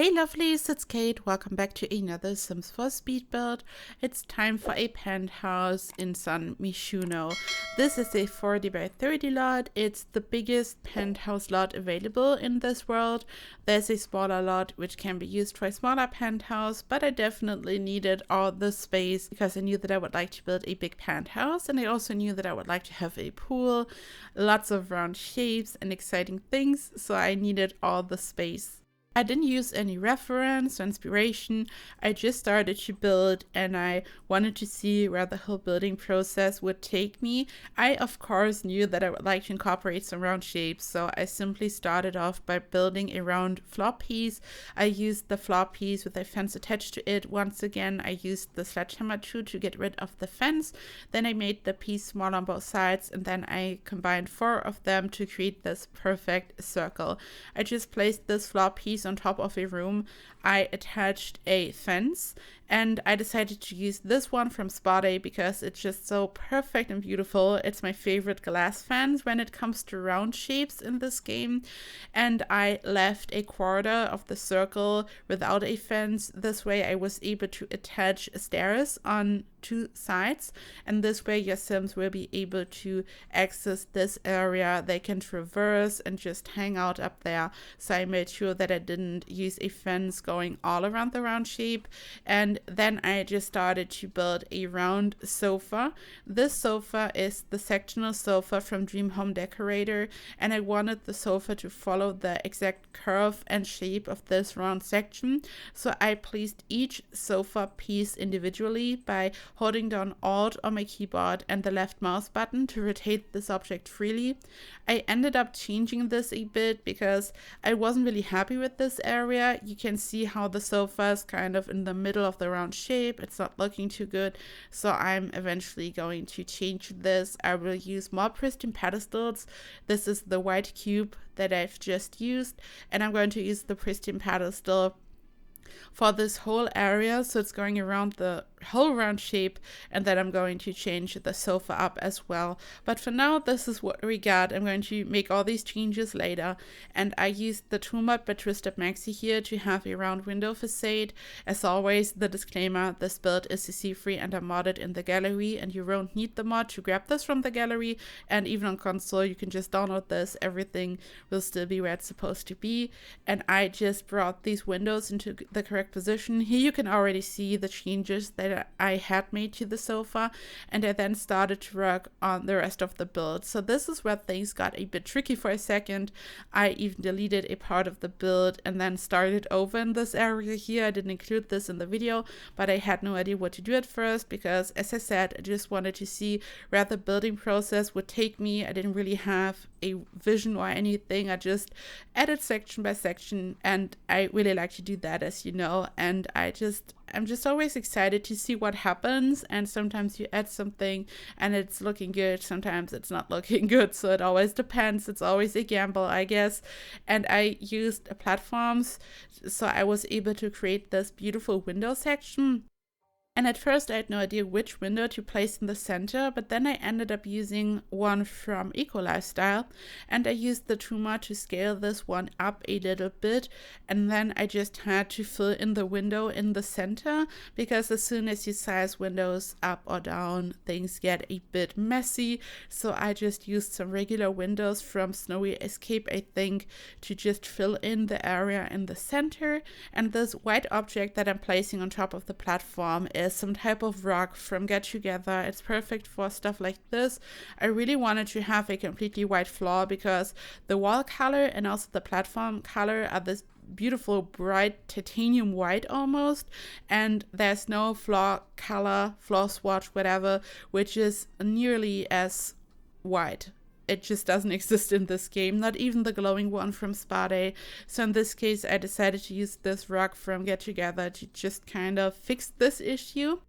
Hey lovelies, it's Kate. Welcome back to another Sims 4 speed build. It's time for a penthouse in San Myshuno. This is a 40 by 30 lot. It's the biggest penthouse lot available in this world. There's a smaller lot which can be used for a smaller penthouse, but I definitely needed all the space because I knew that I would like to build a big penthouse, and I also knew that I would like to have a pool, lots of round shapes and exciting things, so I needed all the space. I didn't use any reference or inspiration. I just started to build and I wanted to see where the whole building process would take me. I of course knew that I would like to incorporate some round shapes, so I simply started off by building a round floor piece. I used the floor piece with a fence attached to it. Once again, I used the sledgehammer tool to get rid of the fence. Then I made the piece smaller on both sides, and then I combined 4 of them to create this perfect circle. I just placed this floor piece on top of a room. I attached a fence, and I decided to use this one from Spotty because it's just so perfect and beautiful. It's my favorite glass fence when it comes to round shapes in this game. And I left a quarter of the circle without a fence. This way I was able to attach stairs on 2 sides, and this way your Sims will be able to access this area. They can traverse and just hang out up there. So I made sure that I didn't use a fence going all around the round shape. And then I just started to build a round sofa. This sofa is the sectional sofa from Dream Home Decorator, and I wanted the sofa to follow the exact curve and shape of this round section. So I placed each sofa piece individually by holding down Alt on my keyboard and the left mouse button to rotate this object freely. I ended up changing this a bit because I wasn't really happy with this area. You can see how the sofa is kind of in the middle of the round shape. It's not looking too good, so I'm eventually going to change this. I will use more pristine pedestals. This is the white cube that I've just used, and I'm going to use the pristine pedestal for this whole area, so it's going around the whole round shape, and then I'm going to change the sofa up as well. But for now, this is what we got. I'm going to make all these changes later, and I used the tool mod by Twisted Maxi here to have a round window facade. As always, the disclaimer: this build is CC free and I'm modded in the gallery, and you won't need the mod to grab this from the gallery, and even on console you can just download this. Everything will still be where it's supposed to be. And I just brought these windows into the correct position. Here you can already see the changes that I had made to the sofa, and I then started to work on the rest of the build. So this is where things got a bit tricky for a second. I even deleted a part of the build and then started over in this area here. I didn't include this in the video, but I had no idea what to do at first because, as I said, I just wanted to see where the building process would take me. I didn't really have a vision or anything. I just added section by section, and I really like to do that, as you know, and I'm just always excited to see what happens. And sometimes you add something and it's looking good, sometimes it's not looking good, so it always depends. It's always a gamble, I guess. And I used platforms, so I was able to create this beautiful window section. And at first I had no idea which window to place in the center, but then I ended up using one from Eco Lifestyle, and I used the Truma to scale this one up a little bit, and then I just had to fill in the window in the center, because as soon as you size windows up or down, things get a bit messy. So I just used some regular windows from Snowy Escape, I think, to just fill in the area in the center. And this white object that I'm placing on top of the platform is some type of rock from Get Together. It's perfect for stuff like this. I really wanted to have a completely white floor because the wall color and also the platform color are this beautiful bright titanium white almost, and there's no floor color, floor swatch, whatever, which is nearly as white. It just doesn't exist in this game, not even the glowing one from Spa Day. So in this case, I decided to use this rock from Get Together to just kind of fix this issue.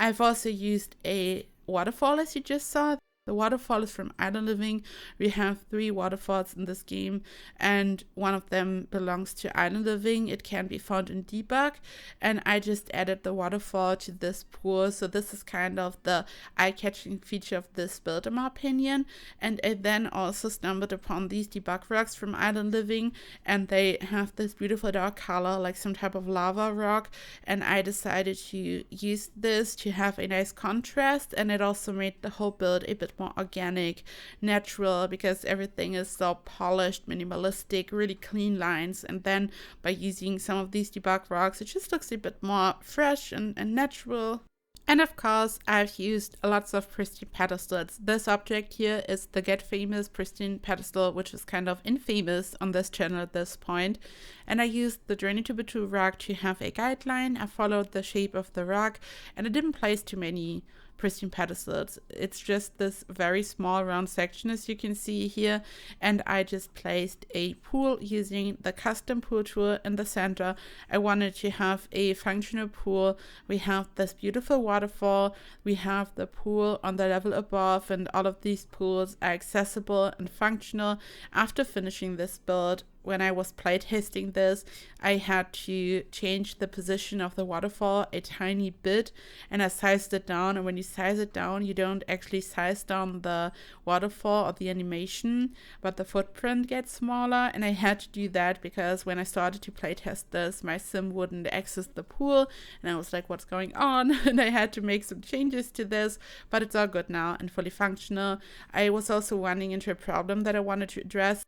I've also used a waterfall, as you just saw. The waterfall is from Island Living. We have 3 waterfalls in this game, and one of them belongs to Island Living. It can be found in debug, and I just added the waterfall to this pool. So this is kind of the eye-catching feature of this build, in my opinion. And I then also stumbled upon these debug rocks from Island Living, and they have this beautiful dark color, like some type of lava rock. And I decided to use this to have a nice contrast, and it also made the whole build a bit more organic, natural, because everything is so polished, minimalistic, really clean lines. And then by using some of these debug rocks, it just looks a bit more fresh and natural. And of course, I've used lots of pristine pedestals. This object here is the Get Famous pristine pedestal, which is kind of infamous on this channel at this point. And I used the Journey to Batu rock to have a guideline. I followed the shape of the rock, and I didn't place too many pristine pedestals. It's just this very small round section, as you can see here, and I just placed a pool using the custom pool tool in the center. I wanted to have a functional pool. We have this beautiful waterfall, we have the pool on the level above, and all of these pools are accessible and functional. After finishing this build, when I was playtesting this, I had to change the position of the waterfall a tiny bit, and I sized it down. And when you size it down, you don't actually size down the waterfall or the animation, but the footprint gets smaller. And I had to do that because when I started to playtest this, my sim wouldn't access the pool, and I was like, what's going on? And I had to make some changes to this, but it's all good now and fully functional. I was also running into a problem that I wanted to address.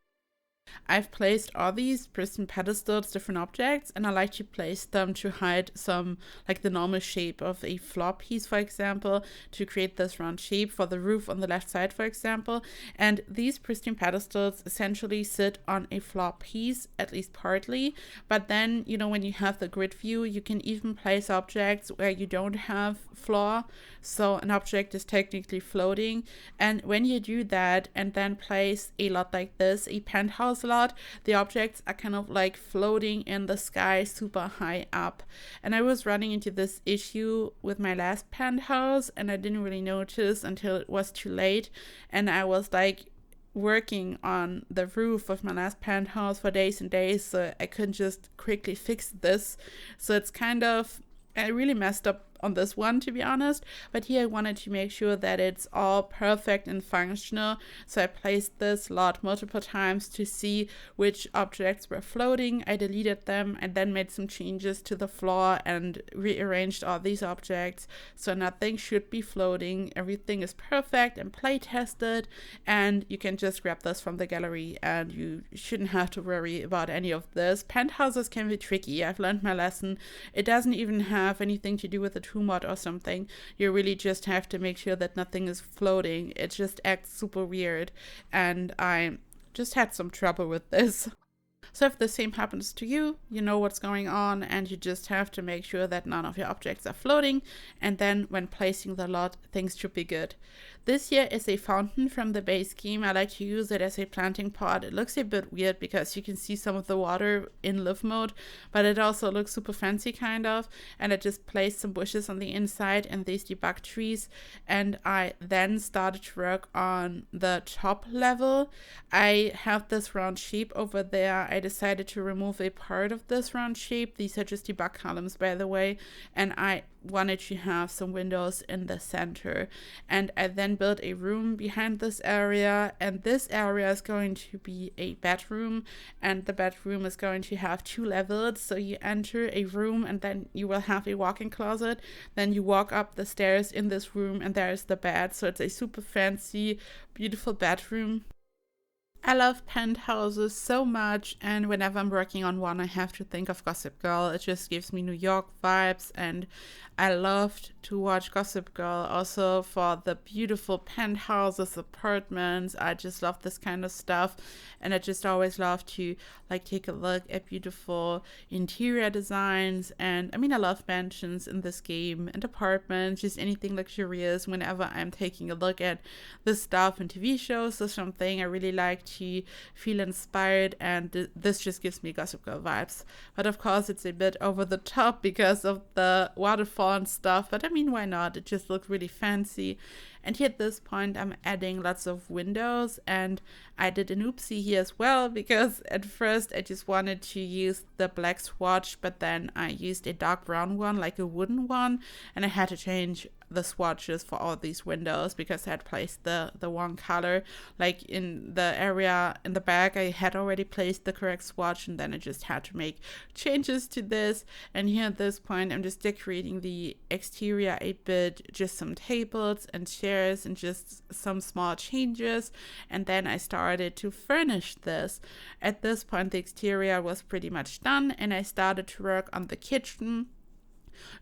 I've placed all these pristine pedestals, different objects, and I like to place them to hide some, like the normal shape of a floor piece, for example, to create this round shape for the roof on the left side, for example. And these pristine pedestals essentially sit on a floor piece, at least partly. But then, you know, when you have the grid view, you can even place objects where you don't have floor. So an object is technically floating. And when you do that and then place a lot like this, a penthouse lot, the objects are kind of like floating in the sky super high up. And I was running into this issue with my last penthouse, and I didn't really notice until it was too late. And I was like working on the roof of my last penthouse for days and days, so I couldn't just quickly fix this. So it's kind of, I really messed up on this one, to be honest, but here I wanted to make sure that it's all perfect and functional. So I placed this lot multiple times to see which objects were floating. I deleted them and then made some changes to the floor and rearranged all these objects, so nothing should be floating. Everything is perfect and play tested, and you can just grab this from the gallery and you shouldn't have to worry about any of this. Penthouses can be tricky. I've learned my lesson. It doesn't even have anything to do with the mod or something. You really just have to make sure that nothing is floating. It just acts super weird, and I just had some trouble with this. So if the same happens to you, you know what's going on, and you just have to make sure that none of your objects are floating, and then when placing the lot, things should be good. This here is a fountain from the base game. I like to use it as a planting pot. It looks a bit weird because you can see some of the water in live mode, but it also looks super fancy kind of. And I just placed some bushes on the inside and these debug trees. And I then started to work on the top level. I have this round shape over there. I decided to remove a part of this round shape. These are just debug columns, by the way. And I wanted to have some windows in the center, and I then built a room behind this area, and this area is going to be a bedroom, and the bedroom is going to have 2 levels. So you enter a room and then you will have a walk-in closet, then you walk up the stairs in this room and there is the bed. So it's a super fancy, beautiful bedroom. I love penthouses so much, and whenever I'm working on one, I have to think of Gossip Girl. It just gives me New York vibes, and I loved to watch Gossip Girl also for the beautiful penthouses, apartments. I just love this kind of stuff, and I just always love to like take a look at beautiful interior designs. And I mean, I love mansions in this game and apartments, just anything luxurious. Whenever I'm taking a look at this stuff in TV shows or something, I really like to feel inspired, and this just gives me Gossip Girl vibes. But of course it's a bit over the top because of the waterfall and stuff, but I mean, why not? It just looks really fancy. And here at this point I'm adding lots of windows, and I did an oopsie here as well, because at first I just wanted to use the black swatch, but then I used a dark brown one, like a wooden one, and I had to change the swatches for all these windows because I had placed the one color. Like in the area in the back I had already placed the correct swatch, and then I just had to make changes to this. And here at this point I'm just decorating the exterior a bit, just some tables and chairs and just some small changes, and then I started to furnish this. At this point the exterior was pretty much done, and I started to work on the kitchen.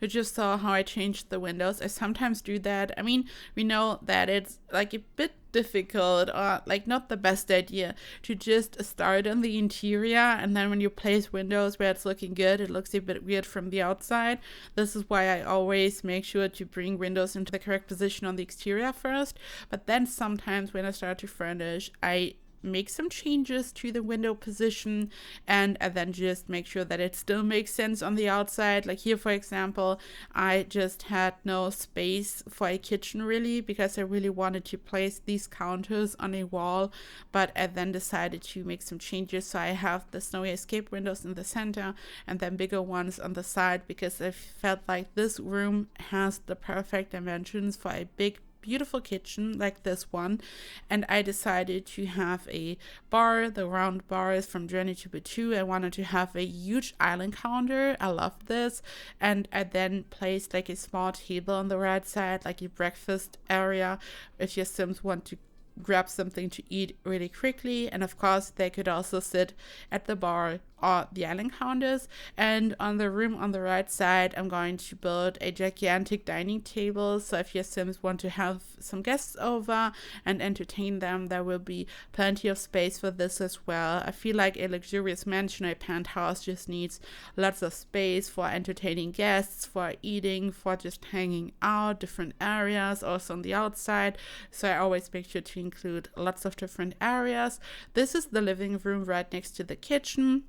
You just saw how I changed the windows. I sometimes do that. I mean, we know that it's like a bit difficult, or like not the best idea to just start on the interior, and then when you place windows where it's looking good, it looks a bit weird from the outside. This is why I always make sure to bring windows into the correct position on the exterior first. But then sometimes when I start to furnish, I make some changes to the window position, and I then just make sure that it still makes sense on the outside. Like here, for example, I just had no space for a kitchen really, because I really wanted to place these counters on a wall, but I then decided to make some changes. So I have the snowy escape windows in the center and then bigger ones on the side, because I felt like this room has the perfect dimensions for a big beautiful kitchen like this one. And I decided to have a bar. The round bar is from Journey to Batu. I wanted to have a huge island counter. I love this. And I then placed like a small table on the right side, like a breakfast area if your Sims want to grab something to eat really quickly. And of course they could also sit at the bar or the island counters. And on the room on the right side I'm going to build a gigantic dining table, so if your Sims want to have some guests over and entertain them, there will be plenty of space for this as well. I feel like a luxurious mansion or a penthouse just needs lots of space for entertaining guests, for eating, for just hanging out, different areas also on the outside. So I always make sure to include lots of different areas. This is the living room right next to the kitchen.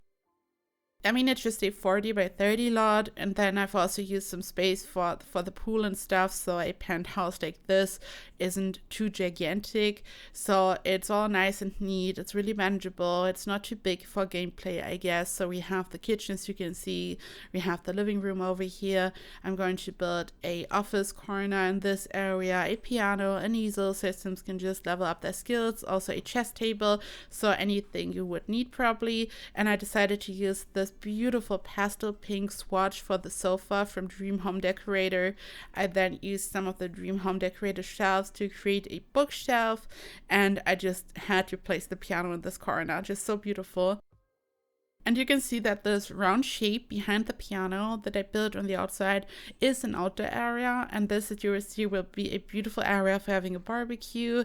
I mean, it's just a 40 by 30 lot, and then I've also used some space for the pool and stuff, so a penthouse like this isn't too gigantic, so it's all nice and neat. It's really manageable. It's not too big for gameplay, I guess. So we have the kitchen, as you can see. We have the living room over here. I'm going to build a office corner in this area, a piano, an easel, so Sims can just level up their skills, also a chess table, so anything you would need probably. And I decided to use this beautiful pastel pink swatch for the sofa from Dream Home Decorator. I then used some of the Dream Home Decorator shelves to create a bookshelf, and I just had to place the piano in this corner. Just so beautiful. And you can see that this round shape behind the piano that I built on the outside is an outdoor area, and this, as you will see, will be a beautiful area for having a barbecue.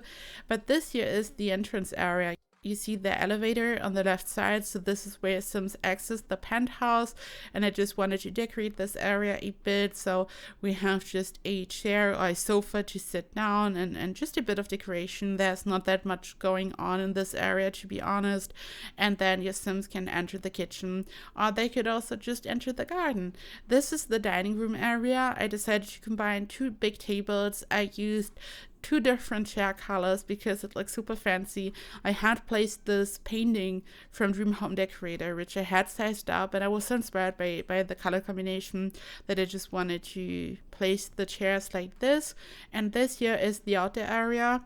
But this here is the entrance area. You see the elevator on the left side, so this is where Sims access the penthouse, and I just wanted to decorate this area a bit. So we have just a chair or a sofa to sit down, and just a bit of decoration. There's not that much going on in this area, to be honest. And then your Sims can enter the kitchen, or they could also just enter the garden. This is the dining room area. I decided to combine two big tables. I used two different chair colors because it looks super fancy. I had placed this painting from Dream Home Decorator, which I had sized up, and I was so inspired by the color combination that I just wanted to place the chairs like this. And this here is the outdoor area.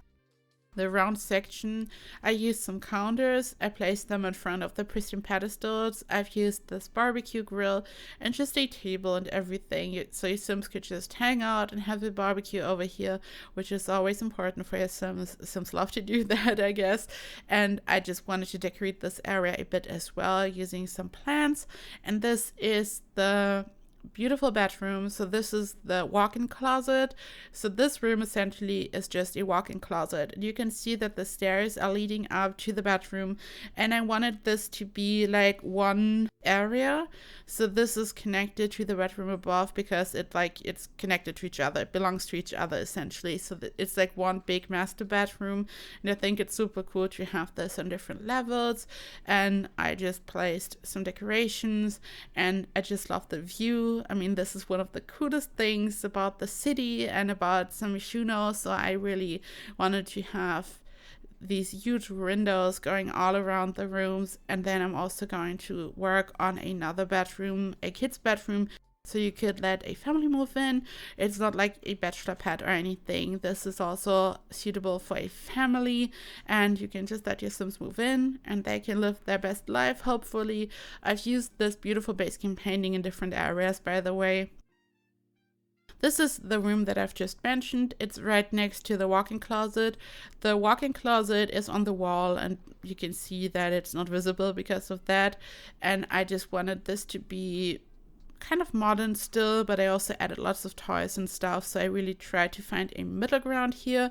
The round section, I used some counters. I placed them in front of the pristine pedestals. I've used this barbecue grill and just a table and everything, so your Sims could just hang out and have a barbecue over here, which is always important for your Sims. Sims love to do that, I guess. And I just wanted to decorate this area a bit as well using some plants. And this is the beautiful bedroom. So this is the walk-in closet. So this room essentially is just a walk-in closet. You can see that the stairs are leading up to the bedroom, and I wanted this to be like one area. So this is connected to the bedroom above because it's connected to each other. It belongs to each other essentially. So that it's like one big master bedroom, and I think it's super cool to have this on different levels. And I just placed some decorations, and I just love the view. I mean, this is one of the coolest things about the city and about San Myshuno, so I really wanted to have these huge windows going all around the rooms. And then I'm also going to work on another bedroom, a kid's bedroom, so you could let a family move in. It's not like a bachelor pad or anything. This is also suitable for a family, and you can just let your Sims move in and they can live their best life, hopefully. I've used this beautiful basecamp painting in different areas, by the way. This is the room that I've just mentioned. It's right next to the walk-in closet. The walk-in closet is on the wall, and you can see that it's not visible because of that. And I just wanted this to be kind of modern still, but I also added lots of toys and stuff, so I really tried to find a middle ground here.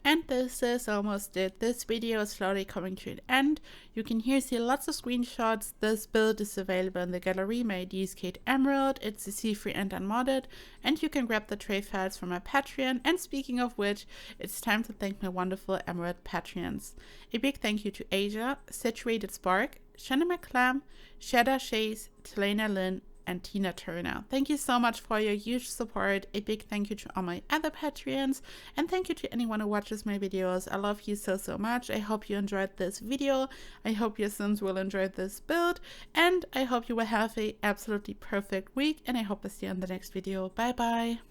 And this is almost it. This video is slowly coming to an end. You can here see lots of screenshots. This build is available in the gallery. My ID is KateEmerald. It's CC-free and unmodded, and you can grab the tray files from my Patreon. And speaking of which, it's time to thank my wonderful Emerald Patreons. A big thank you to Asia, Situated Spark, Shanna McClam, Shada Shays, Telena Lynn, and Tina Turner. Thank you so much for your huge support. A big thank you to all my other Patreons, and thank you to anyone who watches my videos. I love you so much. I hope you enjoyed this video. I hope your Sims will enjoy this build, and I hope you will have a absolutely perfect week, and I hope to see you in the next video. Bye bye.